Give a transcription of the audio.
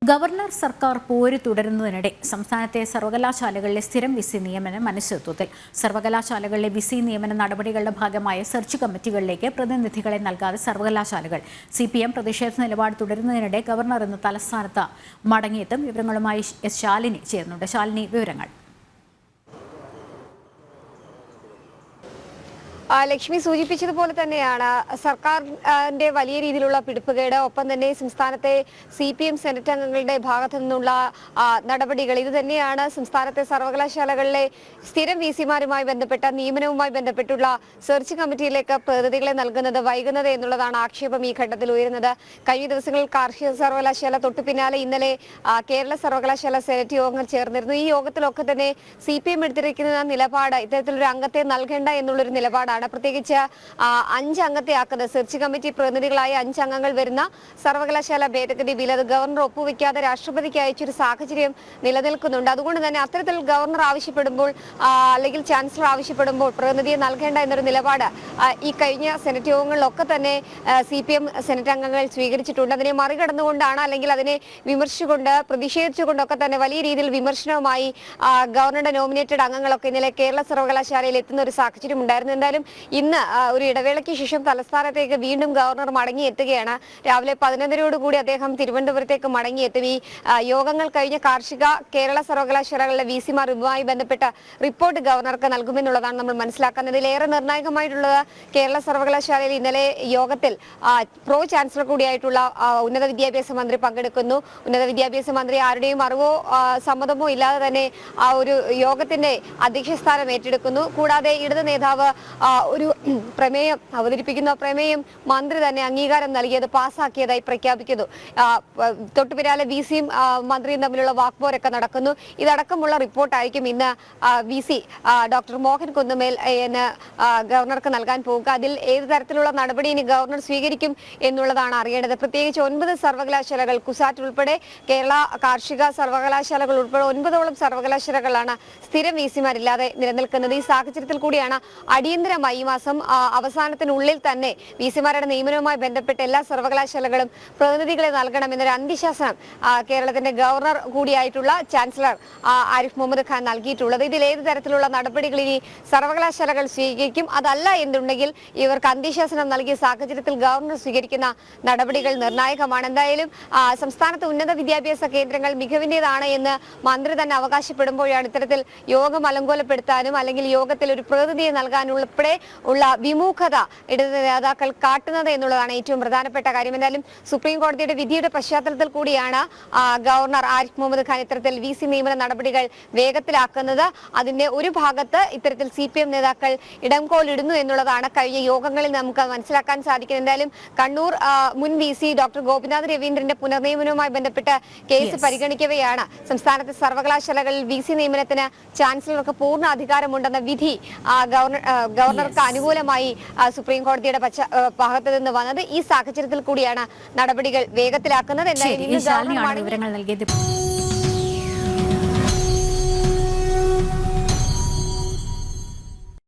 Governor സർക്കാർ പോര് തുടരുന്നതിനിടെ സംസ്ഥാനത്തെ സർവകലാശാലകളിലെ സ്ഥിരം വിസി നിയമനം അനിശ്ചിതത്വത്തിൽ. സർവകലാശാലകളിലെ വിസി നിയമന നടപടികളുടെ ഭാഗമായ സെർച്ച് കമ്മിറ്റികളിലേക്ക് പ്രതിനിധികളെ നൽകാതെ സർവകലാശാലകൾ. CPM പ്രതിഷേധ നിലപാട് തുടരുന്നതിനിടെ ഗവർണർ ഇന്ന് തലസ്ഥാനത്ത് മടങ്ങിയെത്തും. വിവരങ്ങളുമായി എസ് ശാലിനി ചേർന്നുണ്ട്. ശാലിനി, വിവരങ്ങൾ. ലക്ഷ്മി സൂചിപ്പിച്ചതുപോലെ തന്നെയാണ് സർക്കാരിന്റെ വലിയ രീതിയിലുള്ള പിടിപ്പുകേട്, ഒപ്പം തന്നെ സംസ്ഥാനത്തെ CPM സെനറ്റ് അംഗങ്ങളുടെ ഭാഗത്തു നിന്നുള്ള നടപടികൾ. ഇത് തന്നെയാണ് സംസ്ഥാനത്തെ സർവകലാശാലകളിലെ സ്ഥിരം VC-മാരുമായി ബന്ധപ്പെട്ട നിയമനവുമായി ബന്ധപ്പെട്ടുള്ള സെർച്ച് കമ്മിറ്റിയിലേക്ക് പ്രതിനിധികളെ നൽകുന്നത് വൈകുന്നത് എന്നുള്ളതാണ് ആക്ഷേപം ഈ ഘട്ടത്തിൽ ഉയരുന്നത്. കഴിഞ്ഞ ദിവസങ്ങളിൽ കാർഷിക സർവകലാശാല, തൊട്ടു പിന്നാലെ ഇന്നലെ കേരള സർവകലാശാല സെനറ്റ് യോഗങ്ങൾ ചേർന്നിരുന്നു. ഈ യോഗത്തിലൊക്കെ തന്നെ CPM എടുത്തിരിക്കുന്ന നിലപാട് ഇത്തരത്തിലൊരു അംഗത്തെ നൽകേണ്ട എന്നുള്ളൊരു നിലപാടാണ്. പ്രത്യേകിച്ച് 5 അംഗത്തെ ആക്കുന്നത്, സെർച്ച് കമ്മിറ്റി പ്രതിനിധികളായ 5 അംഗങ്ങൾ വരുന്ന സർവകലാശാല ഭേദഗതി ബിൽ അത് ഗവർണർ ഒപ്പുവെക്കാതെ രാഷ്ട്രപതിക്ക് അയച്ചൊരു സാഹചര്യം നിലനിൽക്കുന്നുണ്ട്. അതുകൊണ്ട് തന്നെ അത്തരത്തിൽ ഗവർണർ ആവശ്യപ്പെടുമ്പോൾ അല്ലെങ്കിൽ ചാൻസലർ ആവശ്യപ്പെടുമ്പോൾ പ്രതിനിധിയെ നൽകേണ്ട എന്നൊരു നിലപാട് ഈ കഴിഞ്ഞ സെനറ്റ് യോഗങ്ങളിലൊക്കെ തന്നെ CPM സെനറ്റ് അംഗങ്ങൾ സ്വീകരിച്ചിട്ടുണ്ട്. അതിനെ മറികടന്നുകൊണ്ടാണ്, അല്ലെങ്കിൽ അതിനെ വിമർശിച്ചുകൊണ്ട്, പ്രതിഷേധിച്ചുകൊണ്ടൊക്കെ തന്നെ വലിയ രീതിയിൽ വിമർശനവുമായി ഗവർണറുടെ നോമിനേറ്റഡ് അംഗങ്ങളൊക്കെ ഇന്നലെ കേരള സർവകലാശാലയിൽ എത്തുന്ന ഒരു സാഹചര്യം ഉണ്ടായിരുന്നു. എന്തായാലും ഇന്ന് ഒരു ഇടവേളയ്ക്ക് ശേഷം തലസ്ഥാനത്തേക്ക് വീണ്ടും ഗവർണർ മടങ്ങിയെത്തുകയാണ്. രാവിലെ 11:00 അദ്ദേഹം തിരുവനന്തപുരത്തേക്ക് മടങ്ങിയെത്തും. ഈ യോഗങ്ങൾ കഴിഞ്ഞ കാർഷിക കേരള സർവകലാശാലകളിലെ VC-മാർ ഇതുമായി ബന്ധപ്പെട്ട റിപ്പോർട്ട് ഗവർണർക്ക് നൽകുമെന്നുള്ളതാണ് നമ്മൾ മനസ്സിലാക്കുന്നത്. ഇതിലേറെ നിർണായകമായിട്ടുള്ളത് കേരള സർവകലാശാലയിൽ ഇന്നലെ യോഗത്തിൽ പ്രോ ചാൻസലർ കൂടിയായിട്ടുള്ള ഉന്നത വിദ്യാഭ്യാസ മന്ത്രി പങ്കെടുക്കുന്നു. ഉന്നത വിദ്യാഭ്യാസ മന്ത്രി ആരുടെയും അറിവോ സമ്മതമോ ഇല്ലാതെ തന്നെ ആ ഒരു യോഗത്തിന്റെ അധ്യക്ഷ സ്ഥാനം ഏറ്റെടുക്കുന്നു. കൂടാതെ ഇടത് നേതാവ് ഒരു പ്രമേയം അവതരിപ്പിക്കുന്ന പ്രമേയം മന്ത്രി തന്നെ അംഗീകാരം നൽകിയത് പാസ്സാക്കിയതായി പ്രഖ്യാപിക്കുന്നു. തൊട്ടുപിന്നാലെ VC-യും മന്ത്രിയും തമ്മിലുള്ള വാക്പോരൊക്കെ നടക്കുന്നു. ഇതടക്കമുള്ള റിപ്പോർട്ടായിരിക്കും ഇന്ന് VC ഡോക്ടർ മോഹൻ കുന്നുമേൽ ഗവർണർക്ക് നൽകാൻ പോകുക. അതിൽ ഏത് തരത്തിലുള്ള നടപടി ഇനി ഗവർണർ സ്വീകരിക്കും എന്നുള്ളതാണ് അറിയേണ്ടത്. പ്രത്യേകിച്ച് 9 സർവകലാശാലകൾ, കുസാറ്റ് ഉൾപ്പെടെ കേരള കാർഷിക സർവകലാശാലകൾ ഉൾപ്പെടെ 9ഓളം സർവകലാശാലകളാണ് സ്ഥിരം VC-മാരില്ലാതെ നിലനിൽക്കുന്നത്. ഈ സാഹചര്യത്തിൽ കൂടിയാണ് അടിയന്തരമായി ഈ മാസം അവസാനത്തിനുള്ളിൽ തന്നെ VC-മാരുടെ നിയമനവുമായി ബന്ധപ്പെട്ട എല്ലാ സർവകലാശാലകളും പ്രതിനിധികളെ നൽകണമെന്നൊരു അന്ത്യശാസനം കേരളത്തിന്റെ ഗവർണർ കൂടിയായിട്ടുള്ള ചാൻസലർ ആരിഫ് മുഹമ്മദ് ഖാൻ നൽകിയിട്ടുള്ളത്. ഇതിൽ ഏത് തരത്തിലുള്ള നടപടികൾ ഇനി സർവകലാശാലകൾ സ്വീകരിക്കും, അതല്ല എന്നുണ്ടെങ്കിൽ ഇവർക്ക് അന്ത്യശാസനം നൽകിയ സാഹചര്യത്തിൽ ഗവർണർ സ്വീകരിക്കുന്ന നടപടികൾ നിർണായകമാണ്. എന്തായാലും സംസ്ഥാനത്ത് ഉന്നത വിദ്യാഭ്യാസ കേന്ദ്രങ്ങൾ മികവിൻ്റെതാണ് എന്ന് മന്ത്രി തന്നെ അവകാശപ്പെടുമ്പോഴാണ് ഇത്തരത്തിൽ യോഗം അലങ്കോലപ്പെടുത്താനും അല്ലെങ്കിൽ യോഗത്തിൽ ഒരു പ്രതിനിധിയെ നൽകാനുൾപ്പെടെ ഉള്ള വിമുഖത ഇടത് നേതാക്കൾ കാട്ടുന്നത് എന്നുള്ളതാണ് ഏറ്റവും പ്രധാനപ്പെട്ട കാര്യം. എന്തായാലും സുപ്രീം കോടതിയുടെ വിധിയുടെ പശ്ചാത്തലത്തിൽ കൂടിയാണ് ഗവർണർ ആരിഫ് മുഹമ്മദ് ഖാൻ ഇത്തരത്തിൽ VC നിയമന നടപടികൾ വേഗത്തിലാക്കുന്നത്. അതിന്റെ ഒരു ഭാഗത്ത് ഇത്തരത്തിൽ CPM നേതാക്കൾ ഇടംകോലിടുന്നു എന്നുള്ളതാണ് കഴിഞ്ഞ യോഗങ്ങളിൽ നമുക്ക് മനസ്സിലാക്കാൻ സാധിക്കുന്നത്. എന്തായാലും കണ്ണൂർ മുൻ VC ഡോക്ടർ ഗോപിനാഥ് രവീന്ദ്രന്റെ പുനർനിയമനവുമായി ബന്ധപ്പെട്ട് കേസ് പരിഗണിക്കവെയാണ് സംസ്ഥാനത്തെ സർവകലാശാലകളിൽ VC നിയമനത്തിന് ചാൻസലർക്ക് പൂർണ്ണ അധികാരമുണ്ടെന്ന വിധി ഗവർണർക്ക് അനുകൂലമായി സുപ്രീം കോടതിയുടെ ഭാഗത്ത് നിന്ന് വന്നത്. ഈ സാഹചര്യത്തിൽ കൂടിയാണ് നടപടികൾ വേഗത്തിലാക്കുന്നത്. എന്തായാലും വിവരങ്ങൾ നൽകിയത്.